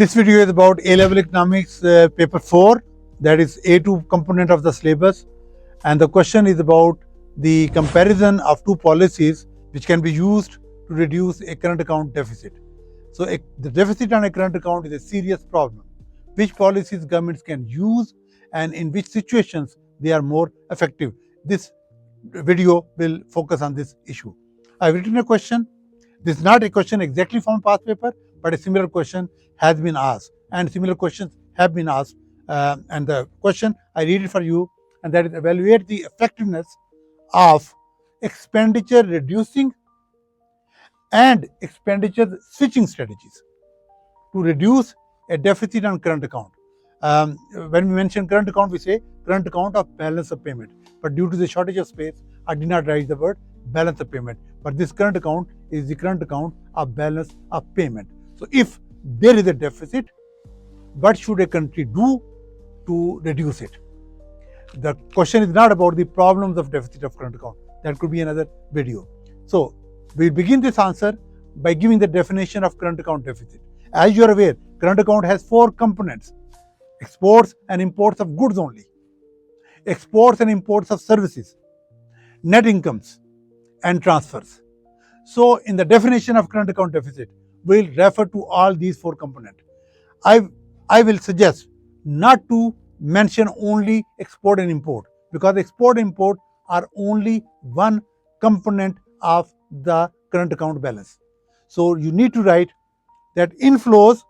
This video is about A-level economics paper 4, that is A2 component of the syllabus, and the question is about the comparison of two policies which can be used to reduce a current account deficit. So the deficit on a current account is a serious problem. Which policies governments can use and in which situations they are more effective? This video will focus on this issue. I've written a question. This is not a question exactly from past paper, but a similar question has been asked, and similar questions have been asked. And the question, I read it for you, and that is evaluate the effectiveness of expenditure reducing and expenditure switching strategies to reduce a deficit on current account. When we mention current account, we say current account of balance of payment. But due to the shortage of space, I did not write the word balance of payment. But this current account is the current account of balance of payment. So if there is a deficit, what should a country do to reduce it? The question is not about the problems of deficit of current account. That could be another video. So we begin this answer by giving the definition of current account deficit. As you are aware, current account has four components: exports and imports of goods only, exports and imports of services, net incomes, and transfers. So in the definition of current account deficit, we'll refer to all these four components. I will suggest not to mention only export and import, because export and import are only one component of the current account balance. So you need to write that inflows,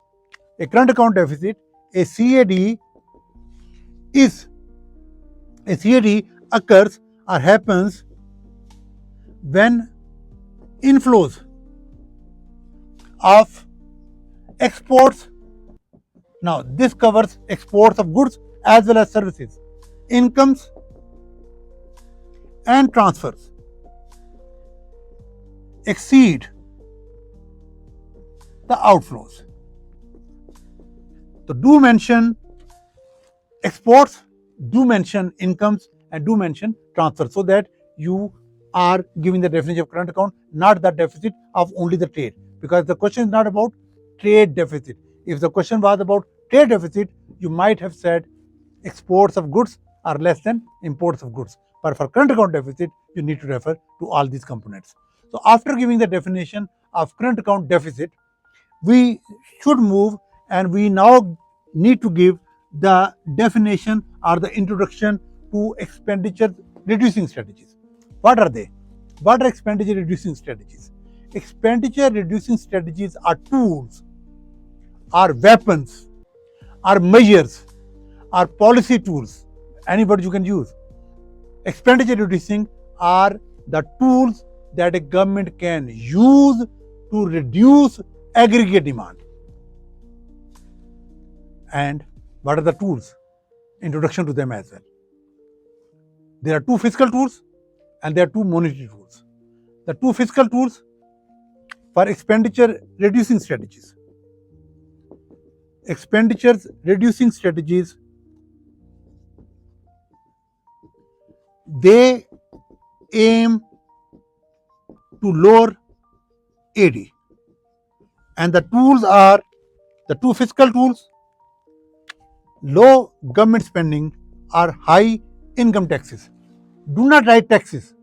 a current account deficit, a CAD occurs or happens when inflows of exports, now this covers exports of goods as well as services, incomes and transfers exceed the outflows. So do mention exports, do mention incomes, and do mention transfers, so that you are giving the definition of current account, not the deficit of only the trade, because the question is not about trade deficit. If the question was about trade deficit, you might have said exports of goods are less than imports of goods. But for current account deficit, you need to refer to all these components. So after giving the definition of current account deficit, we should move, and we now need to give the definition or the introduction to expenditure reducing strategies. What are they? What are expenditure reducing strategies? Expenditure reducing strategies are tools, are weapons, are measures, are policy tools, any word you can use. Expenditure reducing are the tools that a government can use to reduce aggregate demand. And what are the tools? Introduction to them as well. There are two fiscal tools and there are two monetary tools. The two fiscal tools for expenditure reducing strategies. Expenditures reducing strategies, they aim to lower AD. And the tools are the two fiscal tools: low government spending or high income taxes. Do not write taxes.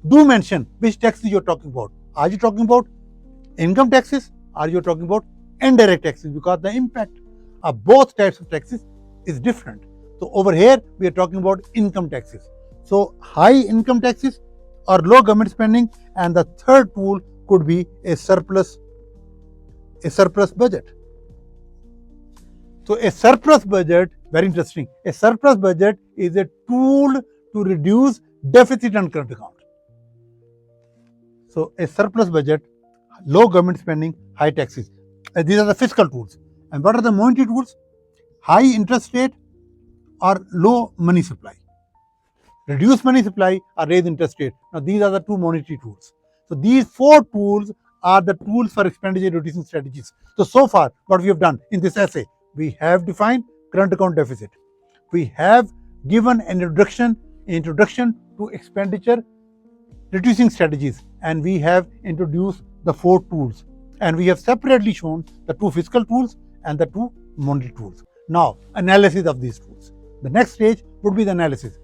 Do mention which taxes you are talking about. Are you talking about income taxes? Or are you talking about indirect taxes? Because the impact of both types of taxes is different. So over here we are talking about income taxes. So high income taxes or low government spending, and the third tool could be a surplus budget. So a surplus budget, very interesting. A surplus budget is a tool to reduce deficit on current account. So a surplus budget, low government spending, high taxes. These are the fiscal tools. And what are the monetary tools? High interest rate or low money supply. Reduce money supply or raise interest rate. Now these are the two monetary tools. So these four tools are the tools for expenditure reducing strategies. So far what we have done in this essay, we have defined current account deficit. We have given an introduction to expenditure reducing strategies, and we have introduced the four tools, and we have separately shown the two fiscal tools and the two monetary tools. Now, analysis of these tools. The next stage would be the analysis.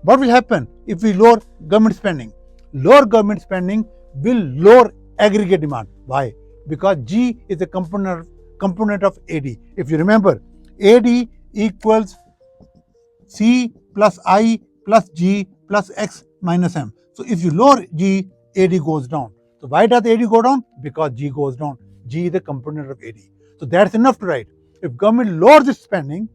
What will happen if we lower government spending? Lower government spending will lower aggregate demand. Why? Because G is a component of AD. If you remember, AD equals C plus I plus G plus X minus M. So if you lower G, AD goes down. So why does AD go down? Because G goes down. G is a component of AD. So that's enough to write. If government lowers its spending,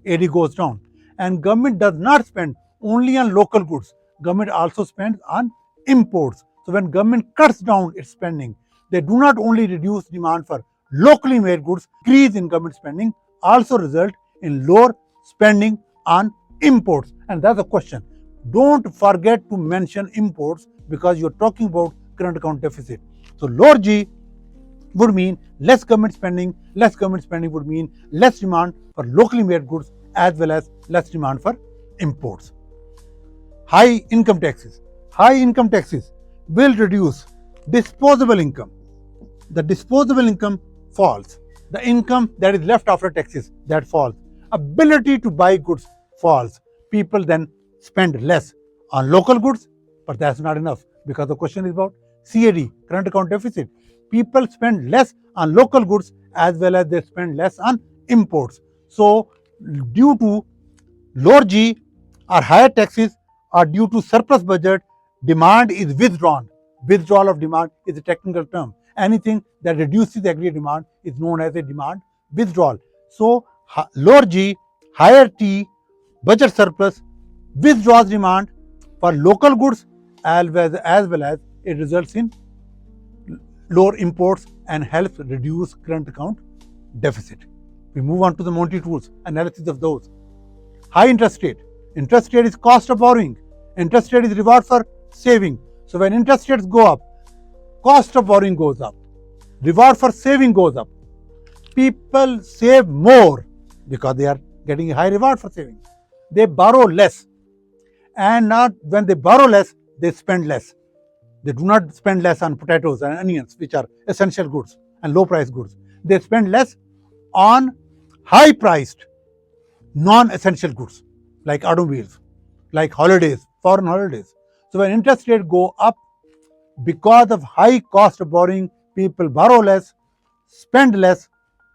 AD goes down. And government does not spend only on local goods. Government also spends on imports. So when government cuts down its spending, they do not only reduce demand for locally made goods, increase in government spending also result in lower spending on imports. And that's the question. Don't forget to mention imports because you're talking about current account deficit. So lower G would mean less government spending. Less government spending would mean less demand for locally made goods as well as less demand for imports. High income taxes. High income taxes will reduce disposable income. The disposable income falls. The income that is left after taxes, that falls. Ability to buy goods falls. People then spend less on local goods, but that's not enough because the question is about CAD, current account deficit. People spend less on local goods as well as they spend less on imports. So, due to lower G or higher taxes or due to surplus budget, demand is withdrawn. Withdrawal of demand is a technical term. Anything that reduces the aggregate demand is known as a demand withdrawal. So, lower G, higher T, budget surplus withdraws demand for local goods as well as it results in lower imports and helps reduce current account deficit. We move on to the monetary tools, analysis of those. High interest rate. Interest rate is cost of borrowing. Interest rate is reward for saving. So when interest rates go up, cost of borrowing goes up. Reward for saving goes up. People save more because they are getting a high reward for saving. They borrow less. And not when they borrow less, they spend less. They do not spend less on potatoes and onions, which are essential goods and low price goods. They spend less on high priced non-essential goods like automobiles, like holidays, foreign holidays. So when interest rates go up, because of high cost of borrowing, people borrow less, spend less,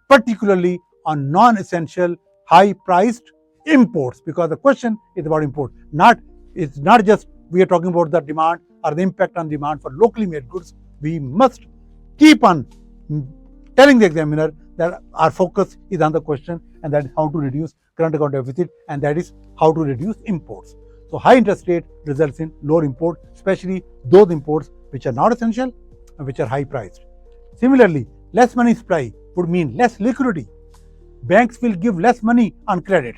particularly on non-essential, high-priced imports. Because the question is about import. It's not just we are talking about the demand or the impact on demand for locally made goods. We must keep on telling the examiner that our focus is on the question, and that is how to reduce current account deficit, and that is how to reduce imports. So high interest rate results in lower import, especially those imports which are not essential and which are high priced. Similarly, less money supply would mean less liquidity. Banks will give less money on credit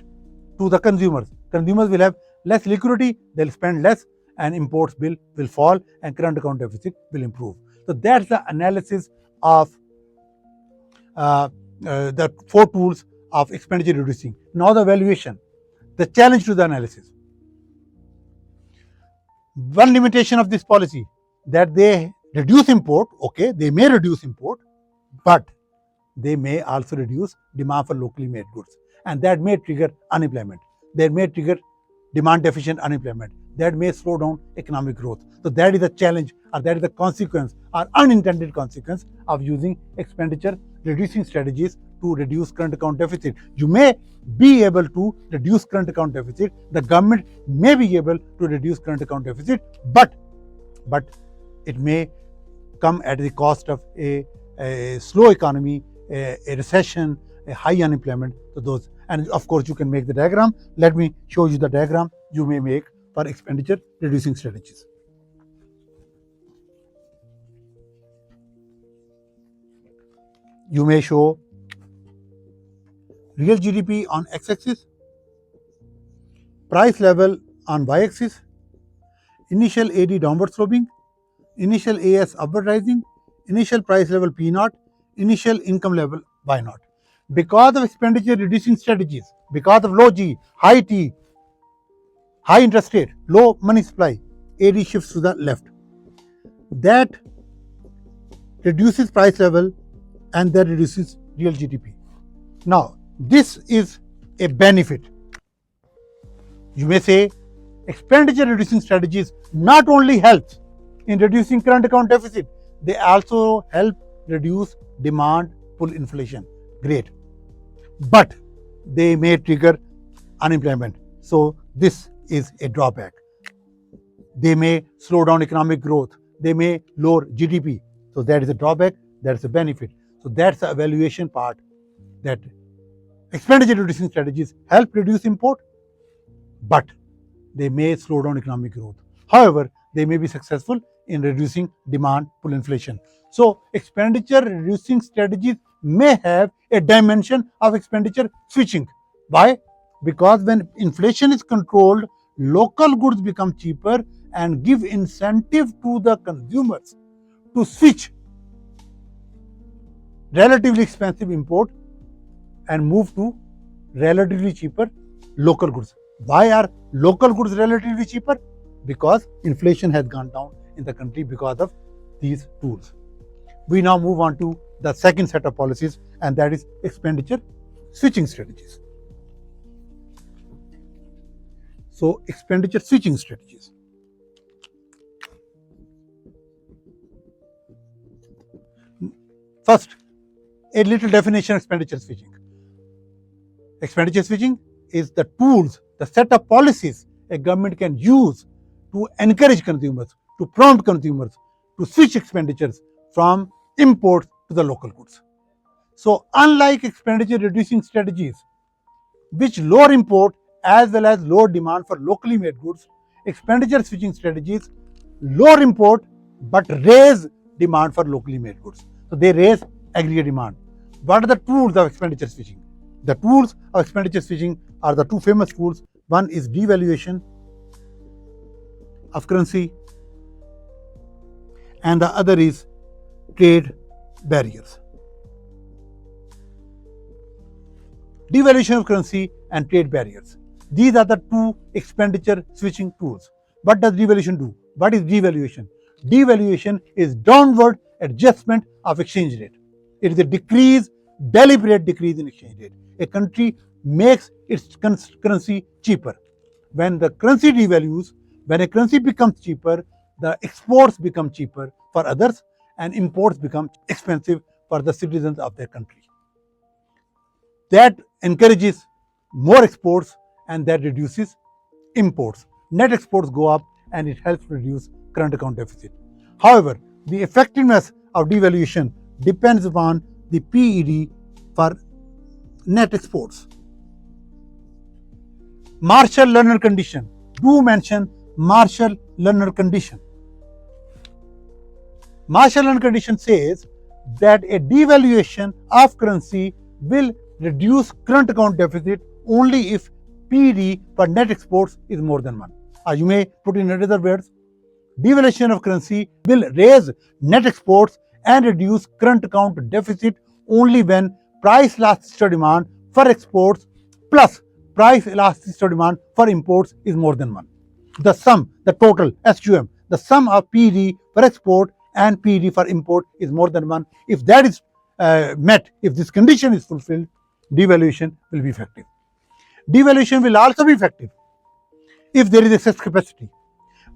to the consumers. Consumers will have less liquidity, they'll spend less, and imports will fall, and current account deficit will improve. So that's the analysis of the four tools of expenditure reducing. Now the valuation, the challenge to the analysis. One limitation of this policy that they reduce import, okay, they may reduce import, but they may also reduce demand for locally made goods, and that may trigger unemployment. That may trigger demand deficient unemployment. That may slow down economic growth. So that is a challenge, or that is the consequence or unintended consequence of using expenditure reducing strategies to reduce current account deficit. You may be able to reduce current account deficit. The government may be able to reduce current account deficit, but it may come at the cost of a slow economy, a recession, a high unemployment. So those, and of course you can make the diagram. Let me show you the diagram you may make for expenditure reducing strategies. You may show real GDP on x-axis, price level on y-axis, initial AD downward sloping, initial AS upward rising, initial price level P0, initial income level Y0. Because of expenditure reducing strategies, because of low G, high T, high interest rate, low money supply, AD shifts to the left. That reduces price level and that reduces real GDP. Now, this is a benefit. You may say expenditure reducing strategies not only help in reducing current account deficit, they also help reduce demand pull inflation. Great. But they may trigger unemployment. So this is a drawback. They may slow down economic growth. They may lower GDP. So that is a drawback, that is a benefit. So that's the evaluation part, that expenditure reducing strategies help reduce import, but they may slow down economic growth. However, they may be successful in reducing demand pull inflation. So expenditure reducing strategies may have a dimension of expenditure switching. Why? Because when inflation is controlled, local goods become cheaper and give incentive to the consumers to switch relatively expensive import and move to relatively cheaper local goods. Why are local goods relatively cheaper? Because inflation has gone down in the country because of these tools. We now move on to the second set of policies, and that is expenditure switching strategies. So, expenditure switching strategies. First, a little definition of expenditure switching. Expenditure switching is the tools, the set of policies a government can use to encourage consumers, to prompt consumers to switch expenditures from imports to the local goods. So, unlike expenditure reducing strategies, which lower import as well as lower demand for locally made goods, expenditure switching strategies lower import but raise demand for locally made goods. So, they raise aggregate demand. What are the tools of expenditure switching? The tools of expenditure switching are the two famous tools. One is devaluation of currency, and the other is trade barriers. Devaluation of currency and trade barriers. These are the two expenditure switching tools. What does devaluation do? What is devaluation? Devaluation is downward adjustment of exchange rate. It is a decrease, deliberate decrease in exchange rate. A country makes its currency cheaper. When the currency devalues, when a currency becomes cheaper, the exports become cheaper for others and imports become expensive for the citizens of their country. That encourages more exports and that reduces imports. Net exports go up and it helps reduce current account deficit. However, the effectiveness of devaluation depends upon the PED for net exports. Marshall-Lerner condition. Do mention Marshall-Lerner condition. Marshall-Lerner condition says that a devaluation of currency will reduce current account deficit only if PED for net exports is more than 1. You may put in other words, devaluation of currency will raise net exports and reduce current account deficit only when price elasticity of demand for exports plus price elasticity of demand for imports is more than 1. The sum, the total SUM, the sum of PED for export and PED for import is more than 1. If that is met, if this condition is fulfilled, devaluation will be effective. Devaluation will also be effective if there is excess capacity.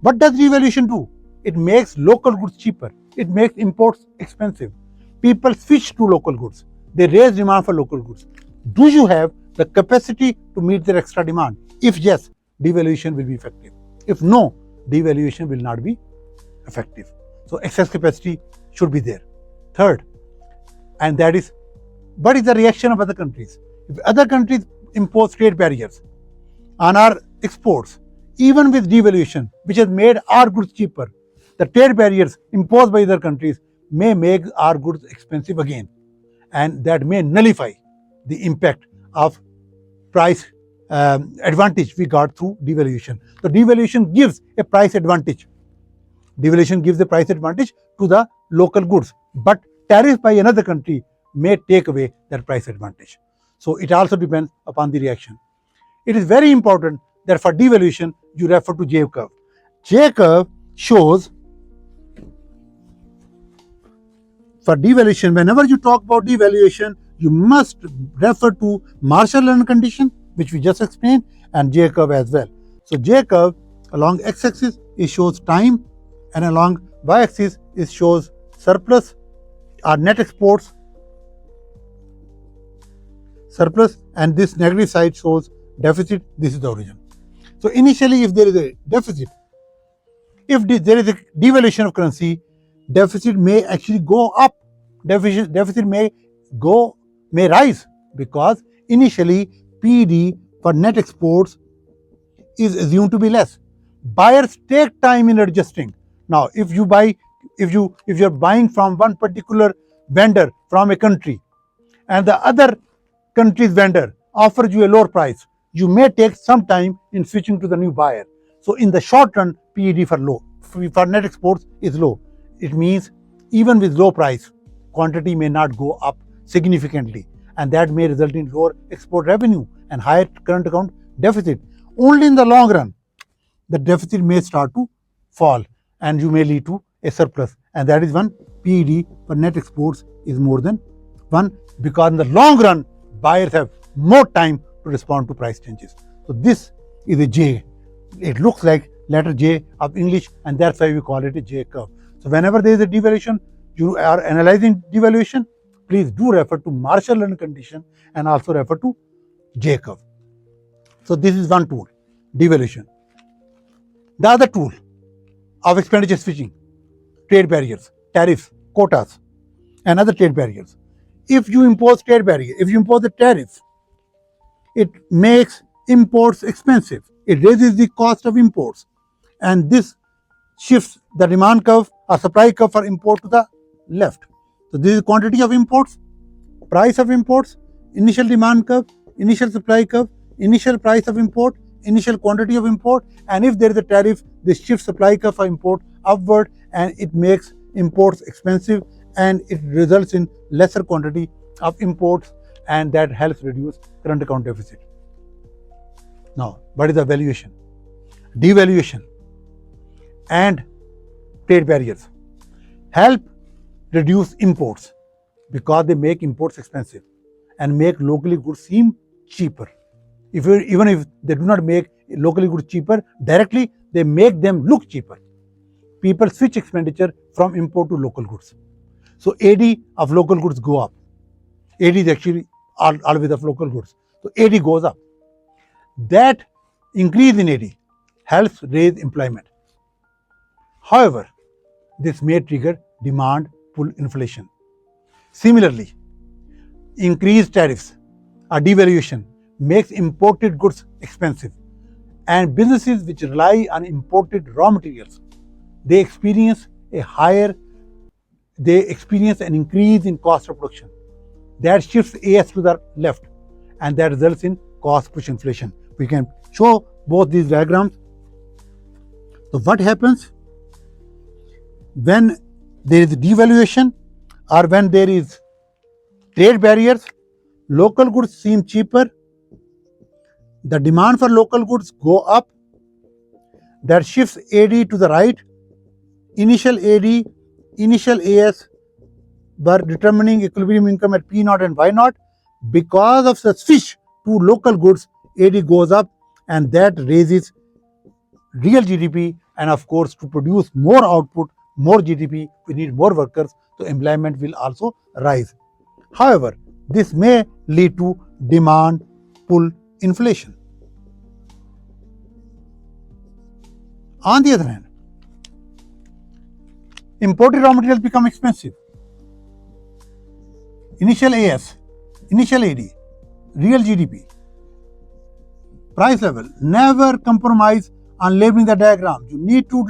What does devaluation do? It makes local goods cheaper. It makes imports expensive. People switch to local goods. They raise demand for local goods. Do you have the capacity to meet their extra demand? If yes, devaluation will be effective. If no, devaluation will not be effective. So excess capacity should be there. Third, and that is, what is the reaction of other countries? If other countries impose trade barriers on our exports, even with devaluation, which has made our goods cheaper, the trade barriers imposed by other countries may make our goods expensive again, and that may nullify the impact of price advantage we got through devaluation. So devaluation gives a price advantage. Devaluation gives a price advantage to the local goods, but tariff by another country may take away that price advantage. So it also depends upon the reaction. It is very important that for devaluation you refer to J curve. J curve shows, for devaluation, whenever you talk about devaluation, you must refer to Marshall-Lerner condition, which we just explained, and J curve as well. So J curve along x-axis it shows time, and along y-axis it shows surplus or net exports, and this negative side shows deficit. This is the origin. So initially, if there is a deficit, if there is a devaluation of currency, deficit may actually go up. Deficit may rise, because initially PED for net exports is assumed to be less. Buyers take time in adjusting. Now, if you're buying from one particular vendor from a country, and the other country's vendor offers you a lower price, you may take some time in switching to the new buyer. So in the short run, PED for net exports is low. It means even with low price, quantity may not go up significantly, and that may result in lower export revenue and higher current account deficit. Only in the long run, the deficit may start to fall, and you may lead to a surplus, and that is when PED for net exports is more than 1, because in the long run, buyers have more time to respond to price changes. So this is a J. It looks like letter J of English, and that's why we call it a J curve. So whenever there is a devaluation, you are analyzing devaluation, please do refer to Marshall-Lerner condition and also refer to J curve. So this is one tool, devaluation. The other tool of expenditure switching, trade barriers, tariffs, quotas, and other trade barriers. If you impose trade barrier, if you impose a tariff, it makes imports expensive. It raises the cost of imports, and this shifts the demand curve or supply curve for import to the left. So this is quantity of imports, price of imports, initial demand curve, initial supply curve, initial price of import, initial quantity of import, and if there is a tariff, this shifts supply curve for import upward, and it makes imports expensive, and it results in lesser quantity of imports, and that helps reduce current account deficit. Now, what is the valuation? Devaluation and trade barriers help reduce imports because they make imports expensive and make locally goods seem cheaper. Even if they do not make locally goods cheaper directly, they make them look cheaper. People switch expenditure from import to local goods. So AD of local goods go up. AD is actually always of local goods. So AD goes up. That increase in AD helps raise employment. However, this may trigger demand pull inflation. Similarly, increased tariffs or devaluation makes imported goods expensive, and businesses which rely on imported raw materials, they experience an increase in cost of production. That shifts AS to the left, and that results in cost push inflation. We can show both these diagrams. So what happens when there is devaluation or when there is trade barriers? Local goods seem cheaper. The demand for local goods go up. That shifts AD to the right. Initial AD, initial AS were determining equilibrium income at P0 and Y0. Because of the switch to local goods, AD goes up, and that raises real GDP, and of course, to produce more output, more GDP, we need more workers, so employment will also rise. However, this may lead to demand pull inflation. On the other hand, imported raw materials become expensive. Initial AS, initial AD, real GDP, price level. Never compromise on labeling the diagrams. You need to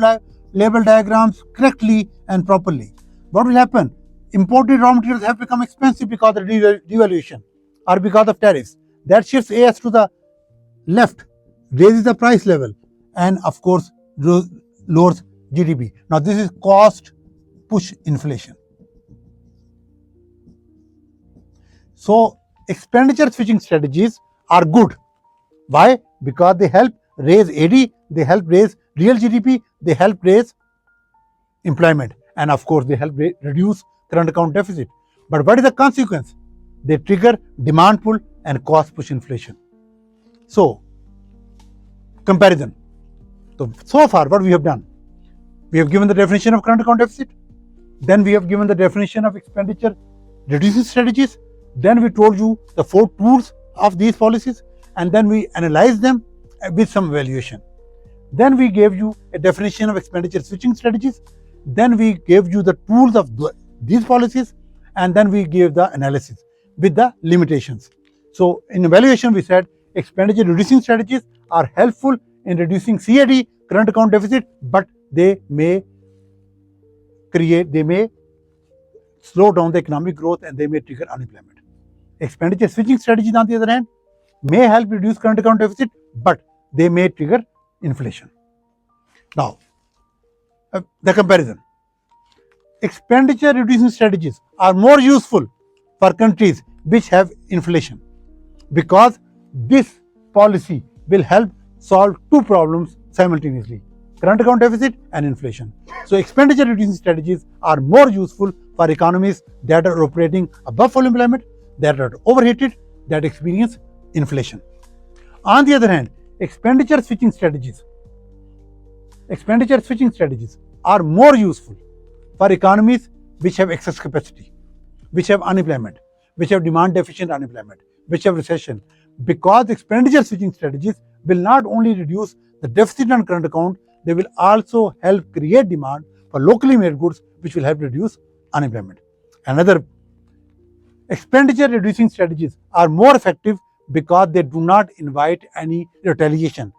label diagrams correctly and properly. What will happen? Imported raw materials have become expensive because of devaluation or because of tariffs. That shifts AS to the left, raises the price level, and of course lowers GDP. Now this is cost push inflation. So expenditure switching strategies are good. Why? Because they help raise AD, they help raise real GDP, they help raise employment, and of course they help reduce current account deficit. But what is the consequence? they trigger demand pull and cost push inflation. So, comparison. So far, what we have done? We have given the definition of current account deficit. Then we have given the definition of expenditure reducing strategies. Then we told you the 4 tools of these policies, and then we analyzed them with some evaluation. Then we gave you a definition of expenditure switching strategies. Then we gave you the tools of these policies, and then we gave the analysis with the limitations. So in evaluation, we said expenditure reducing strategies are helpful in reducing CAD, current account deficit, but they may slow down the economic growth and they may trigger unemployment. Expenditure switching strategies, on the other hand, may help reduce current account deficit, but they may trigger inflation. Now, the comparison. Expenditure reducing strategies are more useful for countries which have inflation, because this policy will help solve 2 problems simultaneously: current account deficit and inflation. So expenditure reducing strategies are more useful for economies that are operating above full employment, that are overheated, that experience inflation. On the other hand, expenditure switching strategies are more useful for economies which have excess capacity, which have unemployment, which have demand deficient unemployment, which have recession, because expenditure switching strategies will not only reduce the deficit on current account, they will also help create demand for locally made goods, which will help reduce unemployment. Another, expenditure reducing strategies are more effective because they do not invite any retaliation,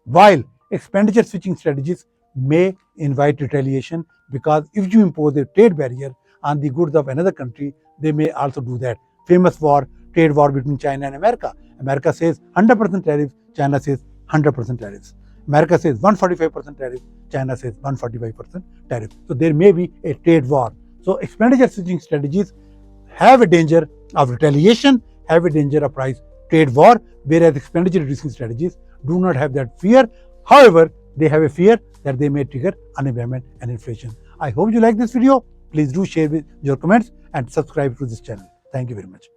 while expenditure switching strategies may invite retaliation, because if you impose a trade barrier on the goods of another country, they may also do that. Famous trade war between China and America. America says 100% tariffs, China says 100% tariffs. America says 145% tariff, China says 145% tariff. So there may be a trade war. So expenditure switching strategies have a danger of retaliation, have a danger of price trade war, whereas expenditure reducing strategies do not have that fear. However, they have a fear that they may trigger unemployment and inflation. I hope you like this video. Please do share with your comments and subscribe to this channel. Thank you very much.